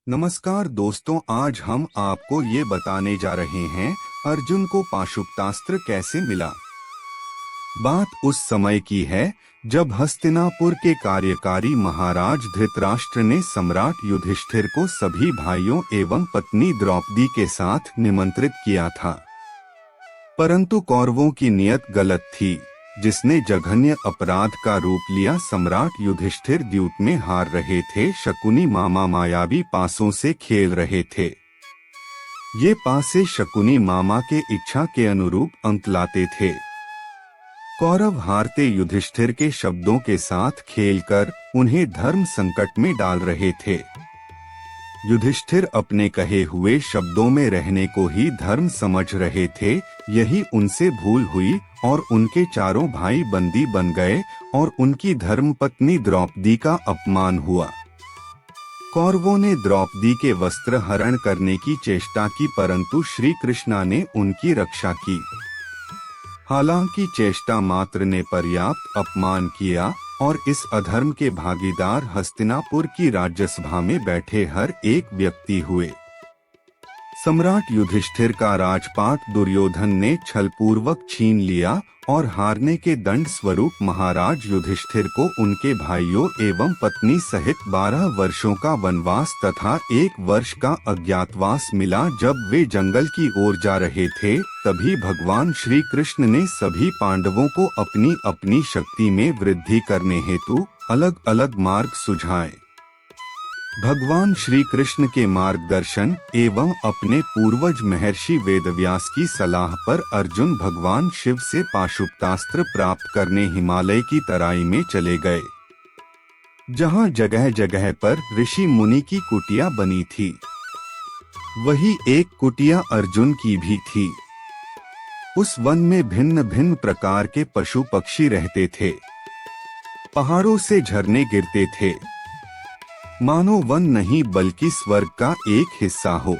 नमस्कार दोस्तों, आज हम आपको ये बताने जा रहे हैं अर्जुन को पाशुपतास्त्र कैसे मिला। बात उस समय की है जब हस्तिनापुर के कार्यकारी महाराज धृतराष्ट्र ने सम्राट युधिष्ठिर को सभी भाइयों एवं पत्नी द्रौपदी के साथ निमंत्रित किया था। परंतु कौरवों की नियत गलत थी, जिसने जघन्य अपराध का रूप लिया। सम्राट युधिष्ठिर द्यूत में हार रहे थे। शकुनी मामा मायावी पासों से खेल रहे थे। ये पासे शकुनी मामा के इच्छा के अनुरूप अंक लाते थे। कौरव हारते युधिष्ठिर के शब्दों के साथ खेलकर उन्हें धर्म संकट में डाल रहे थे। युधिष्ठिर अपने कहे हुए शब्दों में रहने को ही धर्म समझ रहे थे। यही उनसे भूल हुई और उनके चारों भाई बंदी बन गए और उनकी धर्मपत्नी द्रौपदी का अपमान हुआ। कौरवों ने द्रौपदी के वस्त्र हरण करने की चेष्टा की, परंतु श्री कृष्ण ने उनकी रक्षा की। हालांकि चेष्टा मात्र ने पर्याप्त अपमान किया और इस अधर्म के भागीदार हस्तिनापुर की राज्यसभा में बैठे हर एक व्यक्ति हुए। सम्राट युधिष्ठिर का राजपाट दुर्योधन ने छलपूर्वक छीन लिया और हारने के दंड स्वरूप महाराज युधिष्ठिर को उनके भाइयों एवं पत्नी सहित 12 वर्षों का वनवास तथा 1 वर्ष का अज्ञातवास मिला। जब वे जंगल की ओर जा रहे थे, तभी भगवान श्री कृष्ण ने सभी पांडवों को अपनी अपनी शक्ति में वृद्धि करने हेतु अलग अलग मार्ग सुझाए। भगवान श्री कृष्ण के मार्गदर्शन एवं अपने पूर्वज महर्षि वेदव्यास की सलाह पर अर्जुन भगवान शिव से पाशुपतास्त्र प्राप्त करने हिमालय की तराई में चले गए, जहां जगह जगह पर ऋषि मुनि की कुटिया बनी थी। वही एक कुटिया अर्जुन की भी थी। उस वन में भिन्न भिन्न प्रकार के पशु पक्षी रहते थे। पहाड़ों से झरने गिरते थे, मानो वन नहीं बल्कि स्वर्ग का एक हिस्सा हो।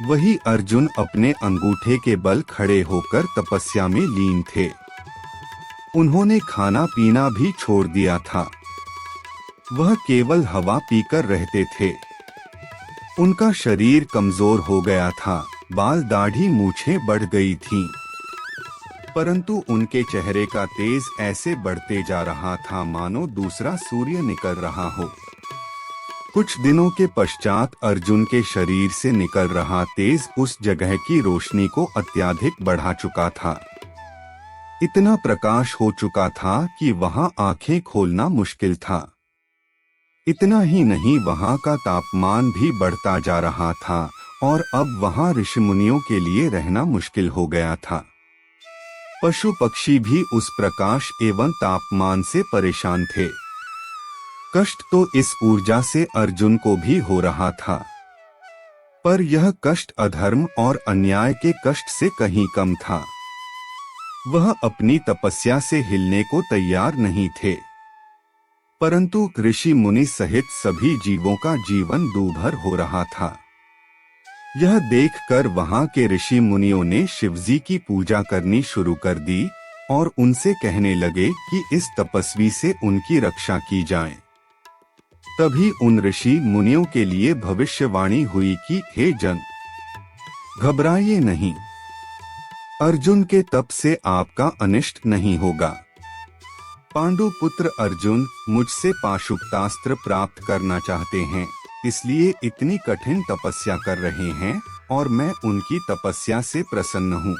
वही अर्जुन अपने अंगूठे के बल खड़े होकर तपस्या में लीन थे। उन्होंने खाना पीना भी छोड़ दिया था। वह केवल हवा पीकर रहते थे। उनका शरीर कमजोर हो गया था, बाल दाढ़ी मूछें बढ़ गई थीं। परंतु उनके चेहरे का तेज ऐसे बढ़ते जा रहा था मानो दूसरा सूर्य निकल रहा हो। कुछ दिनों के पश्चात अर्जुन के शरीर से निकल रहा तेज उस जगह की रोशनी को अत्यधिक बढ़ा चुका था। इतना प्रकाश हो चुका था कि वहां आंखें खोलना मुश्किल था। इतना ही नहीं, वहां का तापमान भी बढ़ता जा रहा था और अब वहां ऋषि मुनियों के लिए रहना मुश्किल हो गया था। पशु पक्षी भी उस प्रकाश एवं तापमान से परेशान थे। कष्ट तो इस ऊर्जा से अर्जुन को भी हो रहा था, पर यह कष्ट अधर्म और अन्याय के कष्ट से कहीं कम था। वह अपनी तपस्या से हिलने को तैयार नहीं थे, परंतु ऋषि मुनि सहित सभी जीवों का जीवन दूभर हो रहा था। यह देखकर वहां के ऋषि मुनियों ने शिवजी की पूजा करनी शुरू कर दी और उनसे कहने लगे कि इस तपस्वी से उनकी रक्षा की जाए। तभी उन ऋषि मुनियों के लिए भविष्यवाणी हुई कि हे जन, घबराइए नहीं, अर्जुन के तप से आपका अनिष्ट नहीं होगा। पांडु पुत्र अर्जुन मुझसे पाशुपतास्त्र प्राप्त करना चाहते हैं, इसलिए इतनी कठिन तपस्या कर रहे हैं और मैं उनकी तपस्या से प्रसन्न हूँ।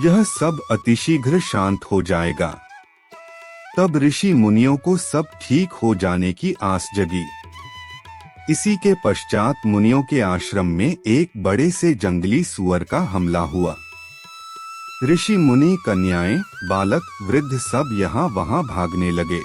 यह सब अतिशीघ्र शांत हो जाएगा। तब ऋषि मुनियों को सब ठीक हो जाने की आस जगी। इसी के पश्चात मुनियों के आश्रम में एक बड़े से जंगली सुअर का हमला हुआ। ऋषि मुनि, कन्याएं, बालक, वृद्ध सब यहाँ वहाँ भागने लगे।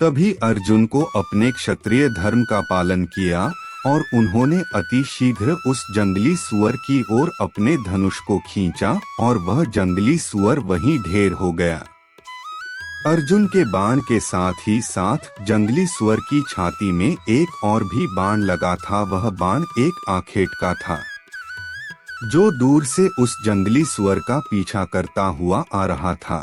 तभी अर्जुन को अपने क्षत्रिय धर्म का पालन किया और उन्होंने अति शीघ्र उस जंगली सुअर की ओर अपने धनुष को खींचा और वह जंगली सुअर वहीं ढेर हो गया। अर्जुन के बाण के साथ ही साथ जंगली सुअर की छाती में एक और भी बाण लगा था। वह बाण एक आखेट का था, जो दूर से उस जंगली सुअर का पीछा करता हुआ आ रहा था।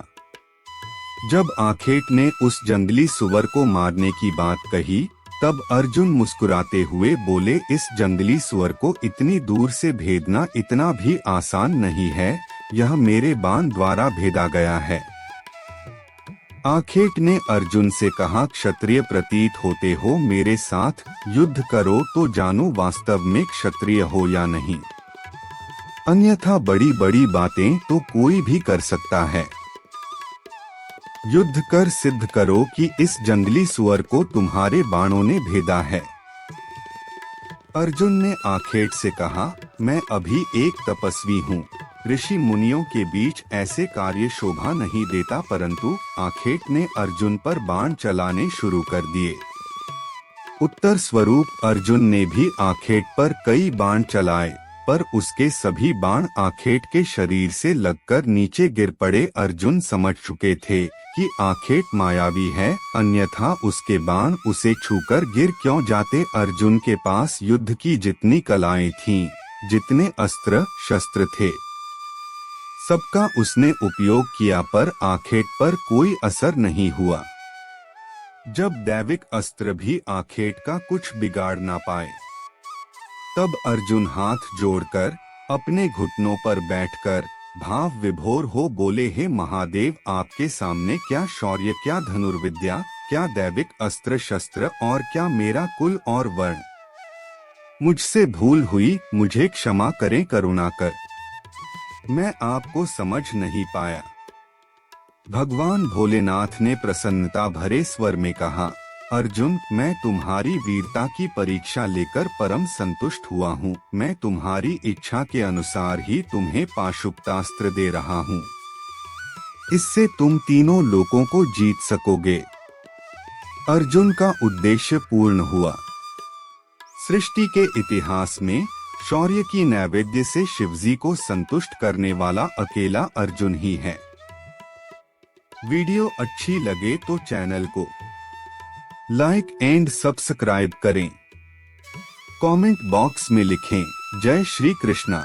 जब आखेट ने उस जंगली सुअर को मारने की बात कही, तब अर्जुन मुस्कुराते हुए बोले, इस जंगली सुअर को इतनी दूर से भेदना इतना भी आसान नहीं है, यह मेरे बाण द्वारा भेदा गया है। आखेट ने अर्जुन से कहा, क्षत्रिय प्रतीत होते हो, मेरे साथ युद्ध करो तो जानो वास्तव में क्षत्रिय हो या नहीं, अन्यथा बड़ी बड़ी बातें तो कोई भी कर सकता है। युद्ध कर सिद्ध करो कि इस जंगली सुअर को तुम्हारे बाणों ने भेदा है। अर्जुन ने आखेट से कहा, मैं अभी एक तपस्वी हूँ, ऋषि मुनियों के बीच ऐसे कार्य शोभा नहीं देता, परंतु आखेट ने अर्जुन पर बाण चलाने शुरू कर दिए। उत्तर स्वरूप अर्जुन ने भी आखेट पर कई बाण चलाए, पर उसके सभी बाण आखेट के शरीर से लगकर नीचे गिर पड़े। अर्जुन समझ चुके थे कि आखेट मायावी है, अन्यथा उसके बाण उसे छूकर गिर क्यों जाते। अर्जुन के पास युद्ध की जितनी कलाएं थीं, जितने अस्त्र शस्त्र थे, सबका उसने उपयोग किया, पर आखेट पर कोई असर नहीं हुआ। जब दैविक अस्त्र भी आखेट का कुछ बिगाड़ ना पाए, तब अर्जुन हाथ जोड़कर अपने घुटनों पर बैठकर भाव विभोर हो बोले, हे महादेव, आपके सामने क्या शौर्य, क्या धनुर्विद्या, क्या दैविक अस्त्र शस्त्र और क्या मेरा कुल और वर्ण। मुझसे भूल हुई, मुझे क्षमा करें, करुणा कर, मैं आपको समझ नहीं पाया। भगवान भोलेनाथ ने प्रसन्नता भरे स्वर में कहा, अर्जुन, मैं तुम्हारी वीरता की परीक्षा लेकर परम संतुष्ट हुआ हूँ। मैं तुम्हारी इच्छा के अनुसार ही तुम्हें पाशुपतास्त्र दे रहा हूँ। इससे तुम तीनों लोकों को जीत सकोगे। अर्जुन का उद्देश्य पूर्ण हुआ। सृष्टि के इतिहास में शौर्य की नैवेद्य से शिवजी को संतुष्ट करने वाला अकेला अर्जुन ही है। वीडियो अच्छी लगे तो चैनल को लाइक एंड सब्सक्राइब करें। कमेंट बॉक्स में लिखें, जय श्री कृष्णा।